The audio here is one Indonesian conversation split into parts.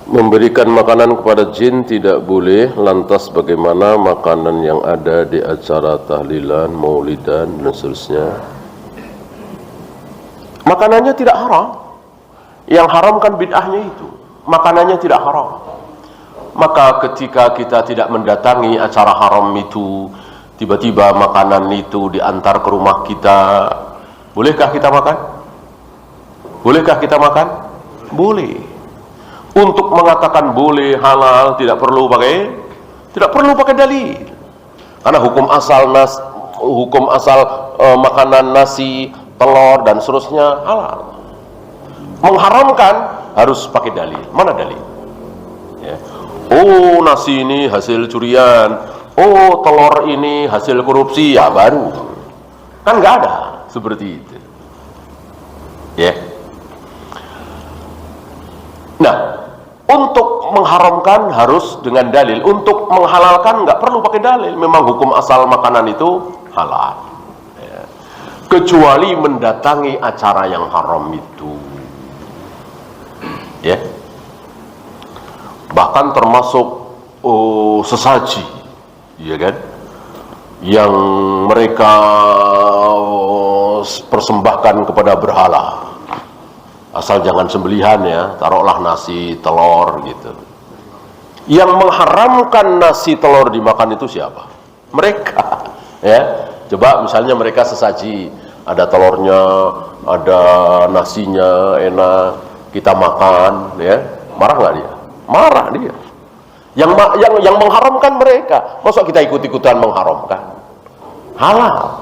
Memberikan makanan kepada jin tidak boleh. Lantas bagaimana makanan yang ada di acara tahlilan, maulidan dan seterusnya? Makanannya tidak haram. Yang haram kan bid'ahnya itu. Makanannya tidak haram. Maka ketika kita tidak mendatangi acara haram itu, tiba-tiba makanan itu diantar ke rumah kita, bolehkah kita makan? Bolehkah kita makan? Boleh. Untuk mengatakan boleh, halal, tidak perlu pakai dalil. Karena hukum asal makanan nasi, telur dan seterusnya halal. Mengharamkan harus pakai dalil. Mana dalil? Ya. Oh, nasi ini hasil curian. Oh, telur ini hasil korupsi. Ya baru. Kan nggak ada seperti itu. Ya. Nah, untuk mengharamkan harus dengan dalil. Untuk menghalalkan nggak perlu pakai dalil. Memang hukum asal makanan itu halal. Ya. Kecuali mendatangi acara yang haram itu. Ya. Bahkan termasuk sesaji, ya kan? Yang mereka persembahkan kepada berhala. Asal jangan sembelihan ya, taruhlah nasi, telur gitu. Yang mengharamkan nasi, telur dimakan itu siapa? Mereka, ya. Coba misalnya mereka sesaji, ada telurnya, ada nasinya, enak, kita makan, ya. Marah nggak dia? Marah dia. Yang mengharamkan mereka. Masa kita ikut-ikutan mengharamkan? Halal.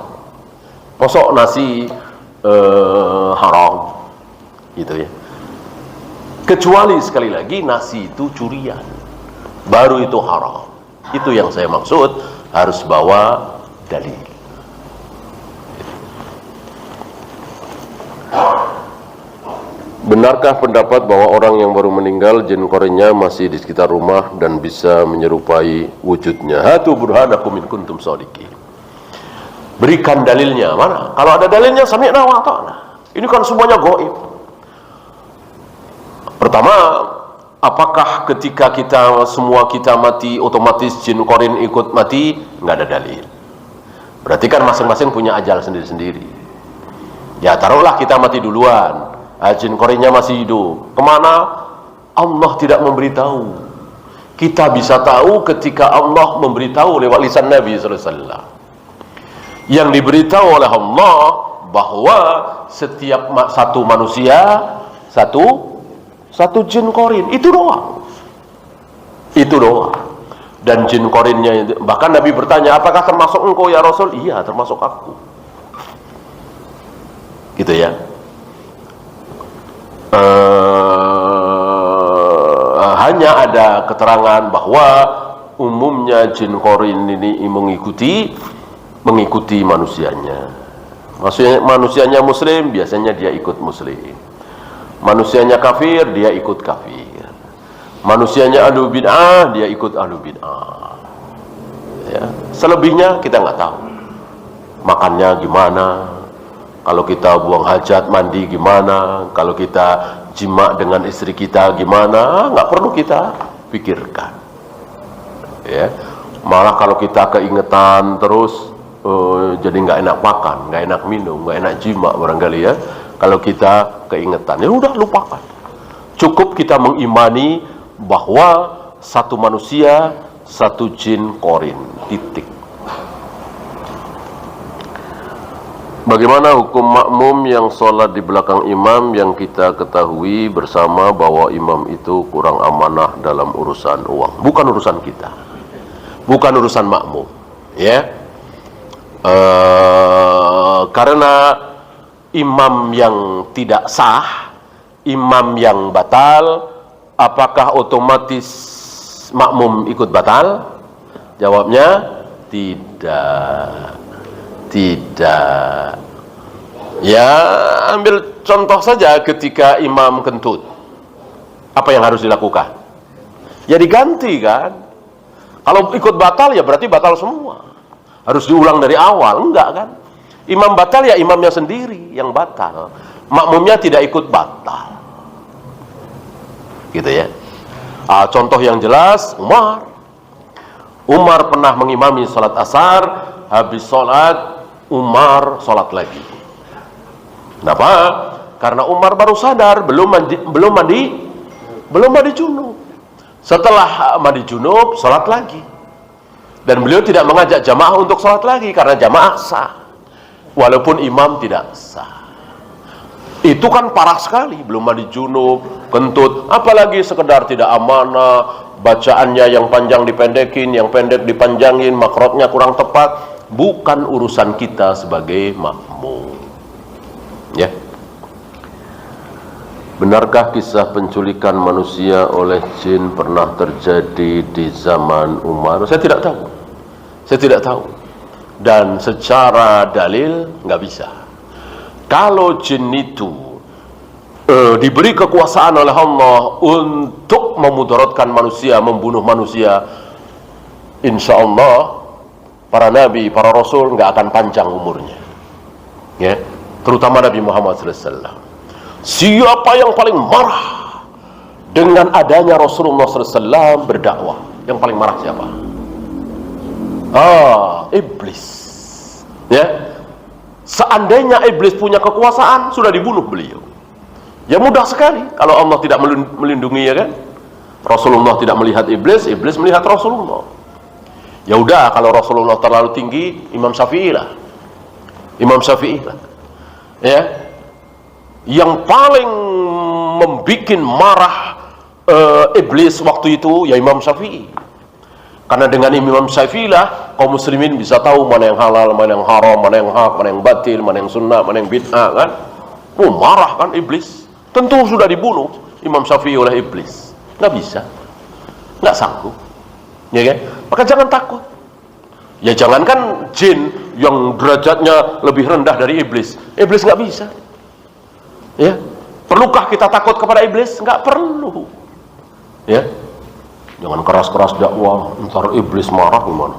Masa nasi haram? Gitu ya. Kecuali sekali lagi nasi itu curian, baru itu haram. Itu yang saya maksud, harus bawa dalil. Benarkah pendapat bahwa orang yang baru meninggal jin korinnya masih di sekitar rumah dan bisa menyerupai wujudnya? Hatu burhanakum in kuntum shadiqin. Berikan dalilnya. Mana? Kalau ada dalilnya sami'na wa ata'na. Ini kan semuanya gaib. Pertama, apakah ketika semua kita mati otomatis jin korin ikut mati? Nggak ada dalil. Berarti kan masing-masing punya ajal sendiri-sendiri. Ya taruhlah kita mati duluan, jin korinnya masih hidup. Kemana? Allah tidak memberitahu. Kita bisa tahu ketika Allah memberitahu lewat lisan Nabi sallallahu alaihi wasallam. Yang diberitahu oleh Allah bahwa setiap satu manusia satu jin korin, itu doang. Itu doang. Dan jin korinnya, bahkan Nabi bertanya, apakah termasuk engkau ya Rasul? Iya, termasuk aku. Gitu ya. Hanya ada keterangan bahwa umumnya jin korin ini mengikuti manusianya. Maksudnya manusianya muslim, biasanya dia ikut muslim. Manusianya kafir, dia ikut kafir. Manusianya ahlu bid'ah, dia ikut ahlu bid'ah. Ya. Selebihnya kita nggak tahu. Makannya gimana? Kalau kita buang hajat, mandi gimana? Kalau kita jima dengan istri kita gimana? Nggak perlu kita pikirkan. Ya. Malah kalau kita keingetan terus, jadi nggak enak makan, nggak enak minum, nggak enak jima barangkali ya. Kalau kita keingetan, ya udah lupakan. Cukup kita mengimani bahwa satu manusia, satu jin korin, titik. Bagaimana hukum makmum yang sholat di belakang imam yang kita ketahui bersama bahwa imam itu kurang amanah dalam urusan uang? Bukan urusan kita, bukan urusan makmum, ya. Karena imam yang tidak sah, imam yang batal, apakah otomatis makmum ikut batal? Jawabnya tidak. Tidak. Ya, ambil contoh saja ketika imam kentut. Apa yang harus dilakukan? Ya diganti kan. Kalau ikut batal ya berarti batal semua. Harus diulang dari awal, enggak kan? Imam batal ya imamnya sendiri yang batal. Makmumnya tidak ikut batal. Gitu ya. Contoh yang jelas, Umar pernah mengimami salat asar, habis salat Umar salat lagi. Kenapa? Karena Umar baru sadar, belum mandi junub. Setelah mandi junub, salat lagi. Dan beliau tidak mengajak jamaah untuk salat lagi karena jamaah sah, walaupun imam tidak sah. Itu kan parah sekali, belum mandi junub, kentut, apalagi sekedar tidak amanah, bacaannya yang panjang dipendekin, yang pendek dipanjangin, makrotnya kurang tepat. Bukan urusan kita sebagai makmum. Ya. Benarkah kisah penculikan manusia oleh jin pernah terjadi di zaman Umar? Saya tidak tahu. Dan secara dalil nggak bisa. Kalau jin itu diberi kekuasaan oleh Allah untuk memudaratkan manusia, membunuh manusia, insya Allah para nabi, para rasul nggak akan panjang umurnya, ya, terutama Nabi Muhammad SAW. Siapa yang paling marah dengan adanya Rasulullah SAW berdakwah? Yang paling marah siapa? Iblis, ya. Seandainya iblis punya kekuasaan, sudah dibunuh beliau. Ya mudah sekali kalau Allah tidak melindungi, ya kan? Rasulullah tidak melihat iblis, iblis melihat Rasulullah. Ya udah, kalau Rasulullah terlalu tinggi, Imam Syafi'i lah. Ya. Yang paling membuat marah iblis waktu itu ya Imam Syafi'i. Karena dengan Imam Syafi'i lah kaum muslimin bisa tahu mana yang halal, mana yang haram, mana yang hak, mana yang batil, mana yang sunnah, mana yang bid'ah, kan? Marah kan iblis. Tentu sudah dibunuh Imam Syafi'i oleh iblis. Nggak bisa, nggak sanggup, ya kan? Maka jangan takut. Ya jangankan jin yang derajatnya lebih rendah dari iblis nggak bisa. Ya, perlukah kita takut kepada iblis? Nggak perlu. Ya. Jangan keras-keras dakwah, ntar iblis marah gimana?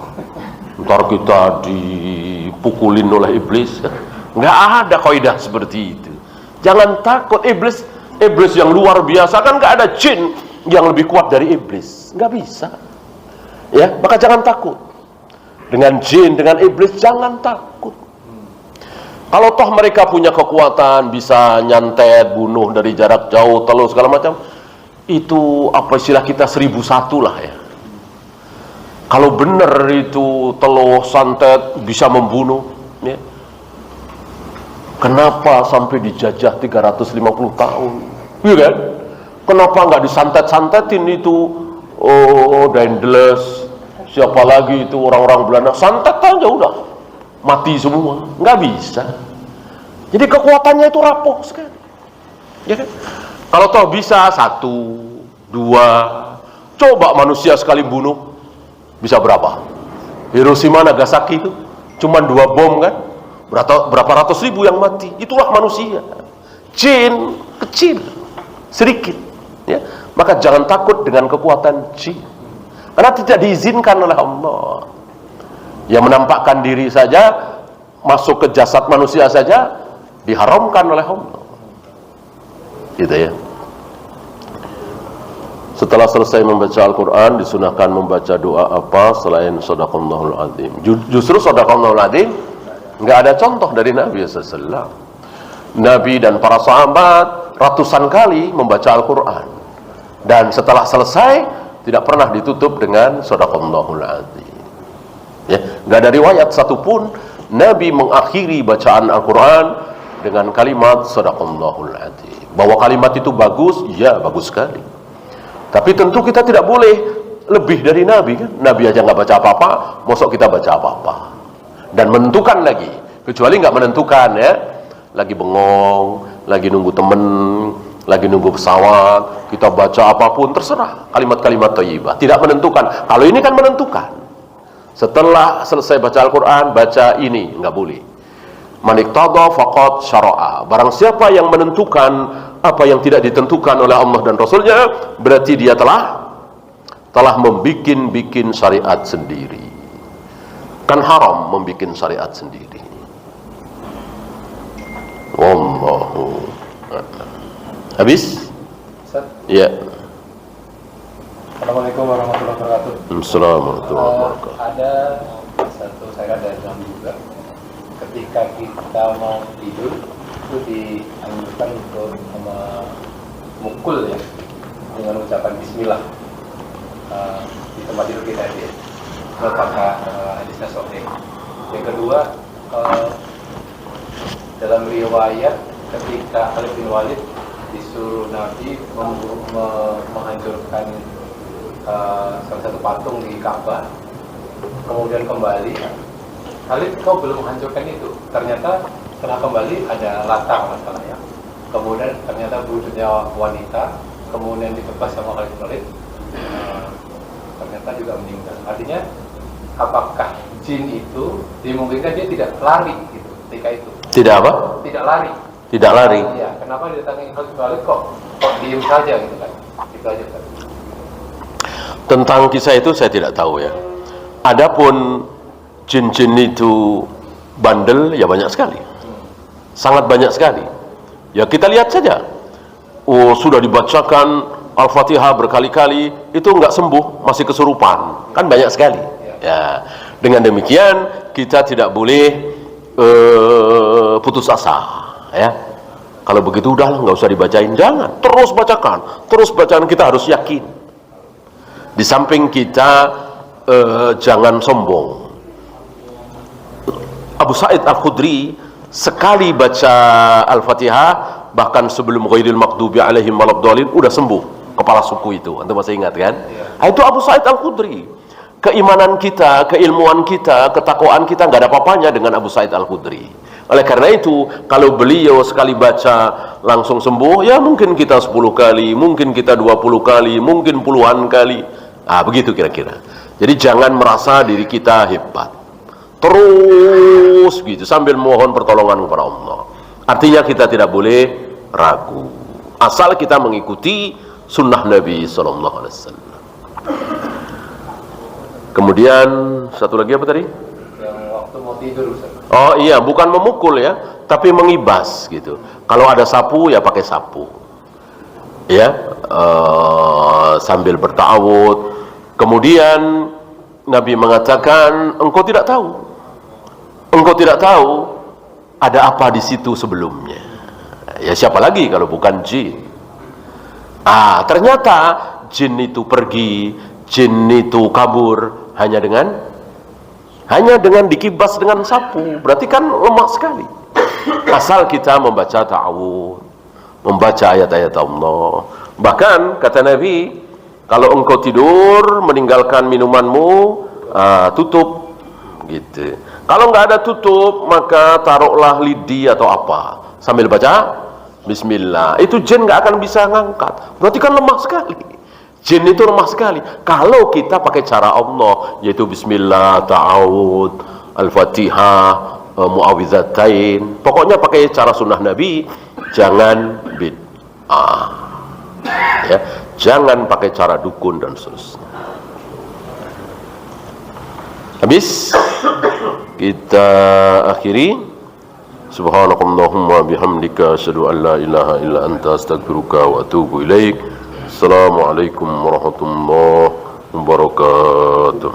Ntar kita dipukulin oleh iblis. Nggak ada kaidah seperti itu. Jangan takut iblis yang luar biasa, kan nggak ada jin yang lebih kuat dari iblis, nggak bisa. Ya, maka jangan takut. Dengan jin, dengan iblis jangan takut. Kalau toh mereka punya kekuatan, bisa nyantet, bunuh dari jarak jauh, telur segala macam. Itu apa istilah kita 1001 lah ya. Kalau benar itu teluh santet bisa membunuh, ya. Kenapa sampai dijajah 350 tahun? Iya kan? Kenapa nggak disantet-santetin itu? Daendels, siapa lagi itu orang-orang Belanda, santet aja udah mati semua, nggak bisa. Jadi kekuatannya itu rapuh sekali, ya kan? Kalau toh bisa 1, 2, coba manusia sekali bunuh, bisa berapa? Hiroshima Nagasaki itu cuma 2 bom kan? Berapa ratus ribu yang mati? Itulah manusia. Jin kecil, sedikit, ya. Maka jangan takut dengan kekuatan jin, karena tidak diizinkan oleh Allah. Yang menampakkan diri saja, masuk ke jasad manusia saja diharamkan oleh Allah. Gitu ya. Setelah selesai membaca Al-Quran, disunahkan membaca doa apa selain Shadaqallahul Adzim? Justru Shadaqallahul Adzim nggak ada contoh dari Nabi SAW. Nabi dan para sahabat ratusan kali membaca Al-Quran, dan setelah selesai tidak pernah ditutup dengan Shadaqallahul Adzim. Ya, nggak ada riwayat satupun Nabi mengakhiri bacaan Al-Quran dengan kalimat Shadaqallahul Adzim. Bahwa kalimat itu bagus, ya bagus sekali. Tapi tentu kita tidak boleh lebih dari Nabi, kan? Nabi aja nggak baca apa-apa, mosok kita baca apa-apa. Dan menentukan lagi, kecuali nggak menentukan, ya, lagi bengong, lagi nunggu temen, lagi nunggu pesawat, kita baca apapun terserah, kalimat-kalimat thayyibah, tidak menentukan. Kalau ini kan menentukan. Setelah selesai baca Al-Quran, baca ini, nggak boleh. Maniqtada faqad syara'a. Barang siapa yang menentukan apa yang tidak ditentukan oleh Allah dan Rasulnya, berarti dia telah membikin syariat sendiri. Kan haram membikin syariat sendiri. Wallahu a'lam. Habis? Ya. Assalamualaikum warahmatullahi wabarakatuh. Assalamualaikum warahmatullahi wabarakatuh. Ada satu saya ada dalam juga, ketika kita mau tidur itu dianjurkan untuk memukul ya dengan ucapan Bismillah di tempat tidur kita ya. Apakah hadisnya sahih? Yang kedua, dalam riwayat ketika Khalid bin Walid disuruh Nabi menghancurkan salah satu patung di Ka'bah, kemudian kembali, Khalid kau belum menghancurkan itu, ternyata setelah kembali ada latar masalahnya, kemudian ternyata wujudnya wanita, kemudian ditebas sama Khalid bin Walid, ternyata juga meninggal. Artinya apakah jin itu dimungkinkan dia tidak lari gitu ketika itu? Tidak apa? Tidak lari. Tidak lari. Ya, kenapa didatangi Khalid bin Walid kok diem saja gitu kan? Itu aja kan. Tentang kisah itu saya tidak tahu ya. Adapun jin-jin itu bandel ya banyak sekali. Sangat banyak sekali. Ya kita lihat saja. Oh, sudah dibacakan Al-Fatihah berkali-kali, itu enggak sembuh, masih kesurupan. Kan banyak sekali. Ya. Dengan demikian kita tidak boleh putus asa, ya. Kalau begitu udahlah, nggak usah dibacain, jangan. Terus bacakan, terus bacaan, kita harus yakin. Di samping kita jangan sombong. Abu Sa'id Al-Khudri sekali baca Al-Fatihah, bahkan sebelum ghairil maghdubi alaihim waladdallin, udah sembuh kepala suku itu. Antum masih ingat kan? Itu Abu Sa'id Al-Khudri. Keimanan kita, keilmuan kita, ketakwaan kita nggak ada apa-apanya dengan Abu Sa'id Al-Khudri. Oleh karena itu, kalau beliau sekali baca langsung sembuh, ya mungkin kita 10 kali, mungkin kita 20 kali, mungkin puluhan kali. Begitu kira-kira. Jadi jangan merasa diri kita hebat. Terus gitu sambil mohon pertolongan kepada Allah. Artinya kita tidak boleh ragu. Asal kita mengikuti sunnah Nabi sallallahu alaihi wasallam. Kemudian satu lagi apa tadi? Yang waktu mau tidur, Ustaz. Oh iya, bukan memukul ya, tapi mengibas gitu. Kalau ada sapu ya pakai sapu. Ya, sambil berta'awud. Kemudian Nabi mengatakan, engkau tidak tahu ada apa di situ sebelumnya. Ya siapa lagi kalau bukan jin? Ternyata jin itu pergi, jin itu kabur hanya dengan dikibas dengan sapu. Berarti kan lemah sekali. Asal kita membaca ta'awud, membaca ayat-ayat Allah. Bahkan kata Nabi, kalau engkau tidur meninggalkan minumanmu, tutup gitu. Kalau nggak ada tutup, maka taruhlah lidi atau apa sambil baca Bismillah. Itu jin nggak akan bisa ngangkat. Berarti kan lemah sekali. Jin itu lemah sekali. Kalau kita pakai cara Allah, yaitu Bismillah, ta'awud, Al-Fatihah, Mu'awizatain, pokoknya pakai cara sunnah Nabi, jangan bid'ah. Ya, jangan pakai cara dukun dan seterusnya. Habis kita akhiri. Subhanakallahumma bihamdika asyhadu an la ilaha illa anta astaghfiruka wa atubu ilaik. Assalamualaikum warahmatullahi wabarakatuh.